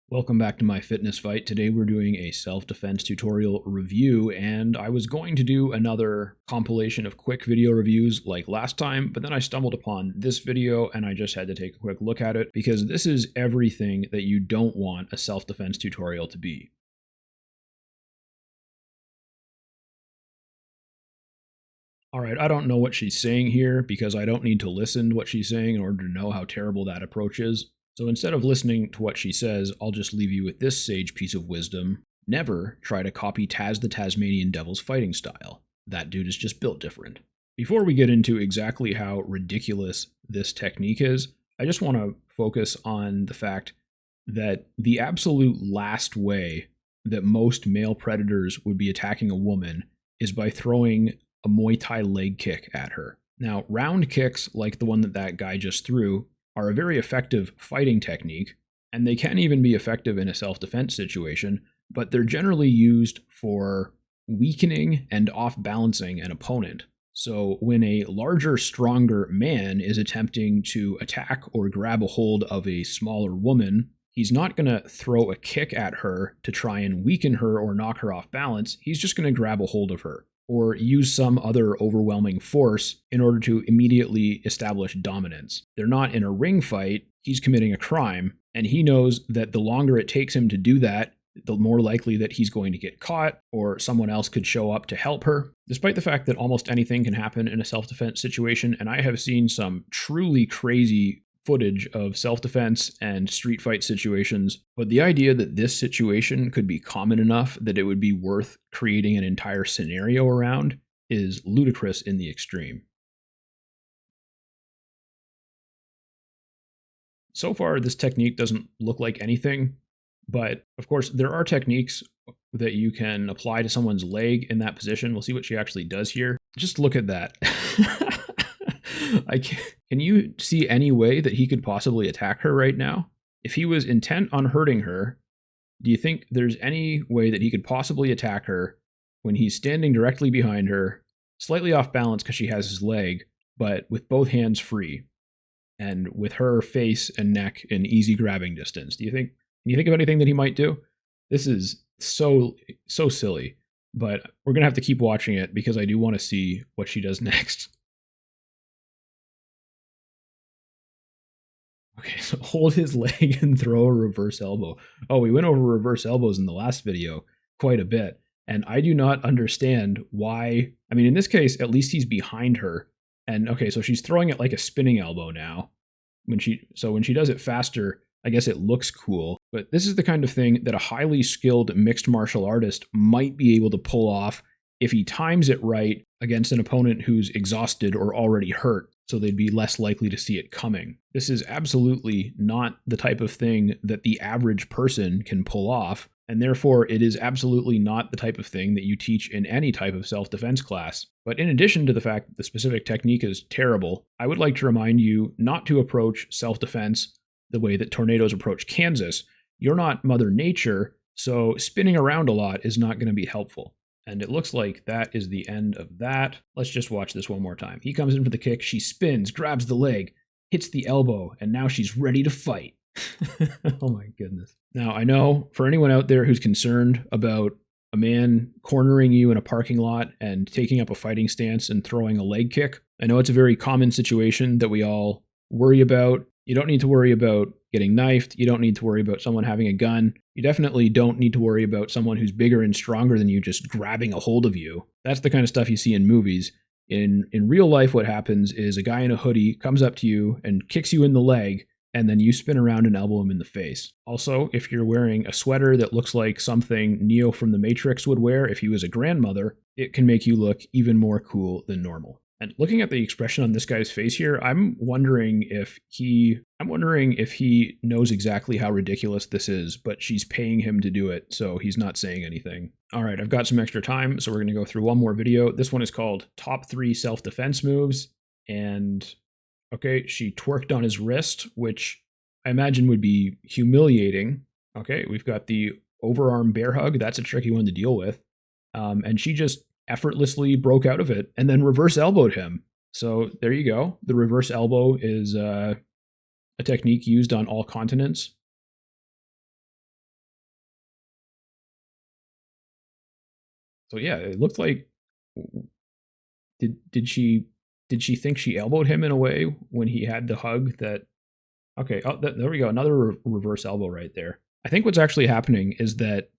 Welcome back to my fitness fight. Today we're doing a self-defense tutorial review, and I was going to do another compilation of quick video reviews like last time, but then I stumbled upon this video and I just had to take a quick look at it because this is everything that you don't want a self-defense tutorial to be. All right, I don't know what she's saying here because I don't need to listen to what she's saying in order to know how terrible that approach is. So instead of listening to what she says, I'll just leave you with this sage piece of wisdom. Never try to copy Taz the Tasmanian Devil's fighting style. That dude is just built different. Before we get into exactly how ridiculous this technique is, I just want to focus on the fact that the absolute last way that most male predators would be attacking a woman is by throwing a Muay Thai leg kick at her. Now, round kicks like the one that guy just threw are a very effective fighting technique, and they can even be effective in a self-defense situation, but they're generally used for weakening and off-balancing an opponent. So when a larger, stronger man is attempting to attack or grab a hold of a smaller woman, he's not going to throw a kick at her to try and weaken her or knock her off balance. He's just going to grab a hold of her or use some other overwhelming force in order to immediately establish dominance. They're not in a ring fight, he's committing a crime, and he knows that the longer it takes him to do that, the more likely that he's going to get caught or someone else could show up to help her. Despite the fact that almost anything can happen in a self-defense situation, and I have seen some truly crazy footage of self-defense and street fight situations, but the idea that this situation could be common enough that it would be worth creating an entire scenario around is ludicrous in the extreme. So far, this technique doesn't look like anything, but of course, there are techniques that you can apply to someone's leg in that position. We'll see what she actually does here. Just look at that. Can you see any way that he could possibly attack her right now? If he was intent on hurting her, do you think there's any way that he could possibly attack her when he's standing directly behind her, slightly off balance because she has his leg, but with both hands free and with her face and neck in easy grabbing distance? Can you think of anything that he might do? This is so silly, but we're going to have to keep watching it because I do want to see what she does next. Okay, so hold his leg and throw a reverse elbow. Oh, we went over reverse elbows in the last video quite a bit, and I do not understand why. I mean, in this case, at least he's behind her. And okay, so she's throwing it like a spinning elbow now. When she does it faster, I guess it looks cool. But this is the kind of thing that a highly skilled mixed martial artist might be able to pull off if he times it right against an opponent who's exhausted or already hurt, so they'd be less likely to see it coming. This is absolutely not the type of thing that the average person can pull off, and therefore it is absolutely not the type of thing that you teach in any type of self-defense class. But in addition to the fact that the specific technique is terrible, I would like to remind you not to approach self-defense the way that tornadoes approach Kansas. You're not Mother Nature, so spinning around a lot is not going to be helpful. And it looks like that is the end of that. Let's just watch this one more time. He comes in for the kick, she spins, grabs the leg, hits the elbow, and now she's ready to fight. Oh my goodness. Now, I know for anyone out there who's concerned about a man cornering you in a parking lot and taking up a fighting stance and throwing a leg kick, I know it's a very common situation that we all worry about. You don't need to worry about getting knifed. You don't need to worry about someone having a gun. You definitely don't need to worry about someone who's bigger and stronger than you just grabbing a hold of you. That's the kind of stuff you see in movies. In real life, what happens is a guy in a hoodie comes up to you and kicks you in the leg, and then you spin around and elbow him in the face. Also, if you're wearing a sweater that looks like something Neo from the Matrix would wear if he was a grandmother, it can make you look even more cool than normal. And looking at the expression on this guy's face here, I'm wondering if he knows exactly how ridiculous this is, but she's paying him to do it, so he's not saying anything. All right, I've got some extra time, so we're going to go through one more video. This one is called Top 3 Self-Defense Moves. And okay, she twerked on his wrist, which I imagine would be humiliating. Okay, we've got the overarm bear hug. That's a tricky one to deal with. And she just effortlessly broke out of it and then reverse elbowed him. So there you go. The reverse elbow is a technique used on all continents. So yeah, it looked like did she think she elbowed him in a way when he had the hug that okay, oh, there we go. Another reverse elbow right there. I think what's actually happening is that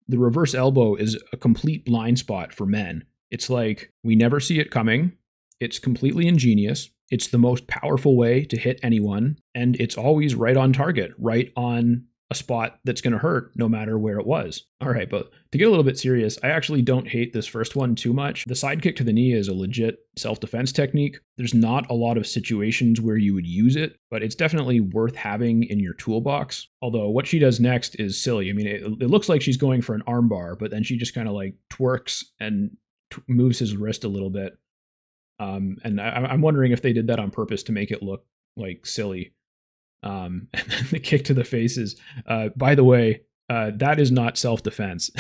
the reverse elbow is a complete blind spot for men. It's like we never see it coming. It's completely ingenious. It's the most powerful way to hit anyone, and it's always right on target, right on a spot that's going to hurt no matter where it was. All right, but to get a little bit serious, I actually don't hate this first one too much. The side kick to the knee is a legit self-defense technique. There's not a lot of situations where you would use it, but it's definitely worth having in your toolbox. Although what she does next is silly. I mean, it looks like she's going for an armbar, but then she just kind of like twerks and moves his wrist a little bit. And I'm wondering if they did that on purpose to make it look like silly. And then the kick to the face is, by the way, that is not self-defense.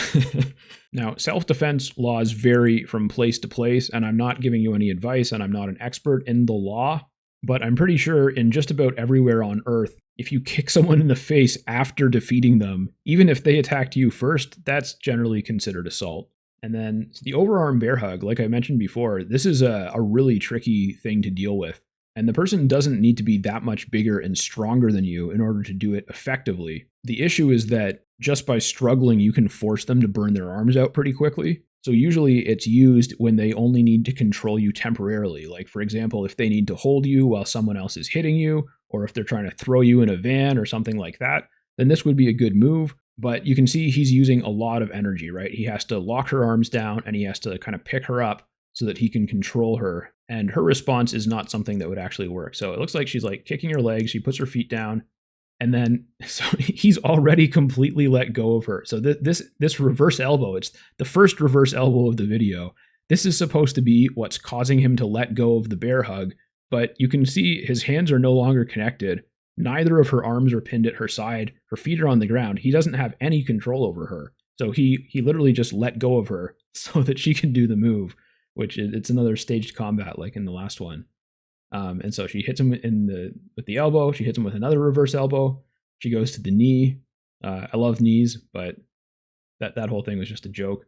Now, self-defense laws vary from place to place, and I'm not giving you any advice, and I'm not an expert in the law, but I'm pretty sure in just about everywhere on Earth, if you kick someone in the face after defeating them, even if they attacked you first, that's generally considered assault. And then the overarm bear hug, like I mentioned before, this is a really tricky thing to deal with. And the person doesn't need to be that much bigger and stronger than you in order to do it effectively. The issue is that just by struggling, you can force them to burn their arms out pretty quickly. So usually it's used when they only need to control you temporarily. Like, for example, if they need to hold you while someone else is hitting you, or if they're trying to throw you in a van or something like that, then this would be a good move. But you can see he's using a lot of energy, right? He has to lock her arms down and he has to kind of pick her up so that he can control her. And her response is not something that would actually work. So it looks like she's like kicking her legs. She puts her feet down. And then so he's already completely let go of her. So this reverse elbow, it's the first reverse elbow of the video. This is supposed to be what's causing him to let go of the bear hug. But you can see his hands are no longer connected. Neither of her arms are pinned at her side. Her feet are on the ground. He doesn't have any control over her. So he literally just let go of her so that she can do the move, which it's another staged combat like in the last one. And so she hits him with the elbow. She hits him with another reverse elbow. She goes to the knee. I love knees, but that whole thing was just a joke.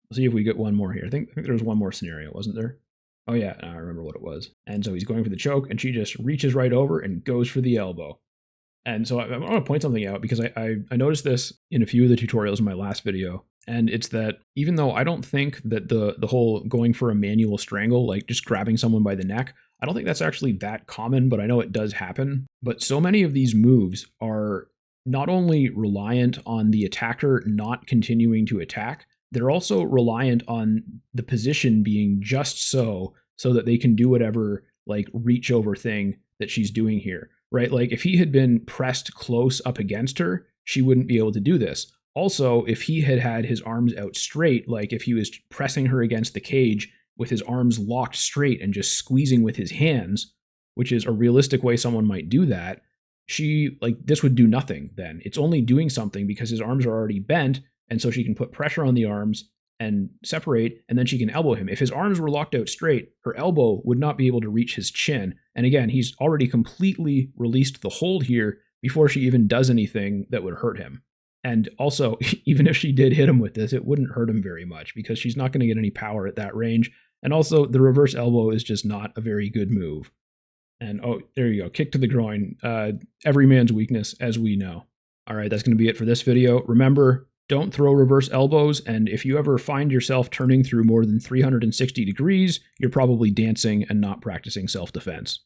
Let's see if we get one more here. I think there was one more scenario, wasn't there? Oh yeah, I remember what it was. And so he's going for the choke, and she just reaches right over and goes for the elbow. And so I want to point something out because I noticed this in a few of the tutorials in my last video. And it's that even though I don't think that the whole going for a manual strangle, like just grabbing someone by the neck, I don't think that's actually that common, but I know it does happen. But so many of these moves are not only reliant on the attacker not continuing to attack, they're also reliant on the position being just so that they can do whatever like reach over thing that she's doing here, right? Like if he had been pressed close up against her, she wouldn't be able to do this. Also, if he had had his arms out straight, like if he was pressing her against the cage with his arms locked straight and just squeezing with his hands, which is a realistic way someone might do that, this would do nothing then. It's only doing something because his arms are already bent, and so she can put pressure on the arms and separate, and then she can elbow him. If his arms were locked out straight, her elbow would not be able to reach his chin. And again, he's already completely released the hold here before she even does anything that would hurt him. And also, even if she did hit him with this, it wouldn't hurt him very much because she's not going to get any power at that range. And also, the reverse elbow is just not a very good move. And oh, there you go. Kick to the groin. Every man's weakness, as we know. All right, that's going to be it for this video. Remember, don't throw reverse elbows. And if you ever find yourself turning through more than 360 degrees, you're probably dancing and not practicing self-defense.